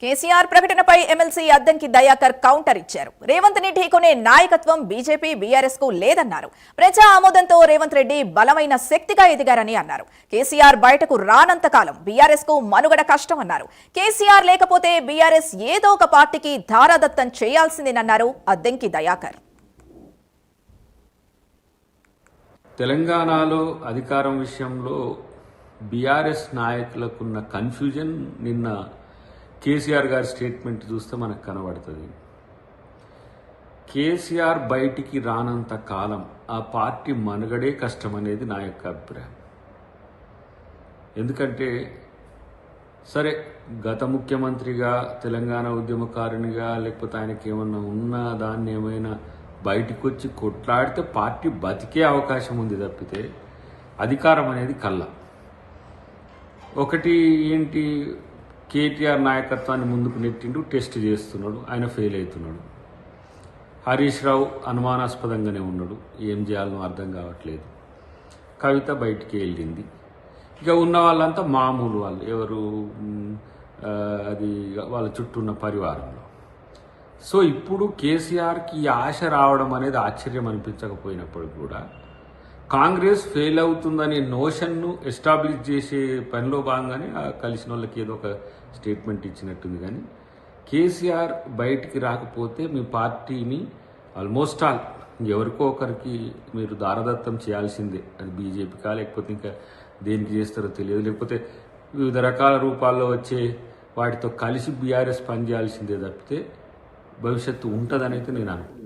KCR ప్రకటనపై MLC Addanki Dayakar counter ఇచ్చారు. రేవంత్ ని ఢీకొనే నాయకత్వం బీజేపీ బీఆర్ఎస్ కు లేదన్నారు. ప్రజా ఆమోదంతో రేవంత్ రెడ్డి బలమైన శక్తిగా ఎదిగారని అన్నారు. కేసీఆర్ బయటకు రానంత కాలం బీఆర్ఎస్ కు మనుగడ కష్టమన్నారు. కేసీఆర్ లేకపోతే బీఆర్ఎస్ ఏదో ఒక పార్టీకి ధారాదత్తం చేయాల్సిందేనన్నారు అద్దంకి దయాకర్. తెలంగాణలో అధికారం విషయంలో బీఆర్ఎస్ నాయకులకున్న కన్ఫ్యూజన్ నిన్న కేసీఆర్ గారి స్టేట్మెంట్ చూస్తే మనకు కనబడుతుంది. కేసీఆర్ బయటికి రానంత కాలం ఆ పార్టీ మనుగడే కష్టమనేది నా యొక్క అభిప్రాయం. ఎందుకంటే సరే గత ముఖ్యమంత్రిగా తెలంగాణ ఉద్యమకారునిగా లేకపోతే ఆయనకి ఏమన్నా ఉన్నా దాన్ని ఏమైనా బయటికి వచ్చి కొట్లాడితే పార్టీ బతికే అవకాశం ఉంది తప్పితే అధికారం అనేది కల్లా. ఒకటి ఏంటి, కేటీఆర్ నాయకత్వాన్ని ముందుకు నెట్టిండు, టెస్ట్ చేస్తున్నాడు, ఆయన ఫెయిల్ అవుతున్నాడు. హరీష్ రావు అనుమానాస్పదంగానే ఉన్నాడు, ఏం చేయాలనో అర్థం కావట్లేదు. కవిత బయటికి వెళ్ళింది. ఇక ఉన్న వాళ్ళంతా మామూలు వాళ్ళు, ఎవరు అది వాళ్ళ చుట్టూ ఉన్న పరివారంలో. సో ఇప్పుడు కేసీఆర్కి ఈ ఆశ రావడం అనేది ఆశ్చర్యం అనిపించకపోయినప్పుడు కూడా కాంగ్రెస్ ఫెయిల్ అవుతుందనే నోషన్ను ఎస్టాబ్లిష్ చేసే పనిలో భాగంగానే కలిసిన వాళ్ళకి ఏదో ఒక స్టేట్మెంట్ ఇచ్చినట్టుంది. కానీ కేసీఆర్ బయటికి రాకపోతే మీ పార్టీని ఆల్మోస్ట్ ఆల్ ఎవరికో ఒకరికి మీరు దారదత్తం చేయాల్సిందే. అది బీజేపీకా లేకపోతే ఇంకా దేనికి చేస్తారో తెలియదు, లేకపోతే వివిధ రకాల రూపాల్లో వచ్చే వాటితో కలిసి బీఆర్ఎస్ పనిచేయాల్సిందే తప్పితే భవిష్యత్తు ఉంటుందని అయితే నేను అనుకుంటున్నాను.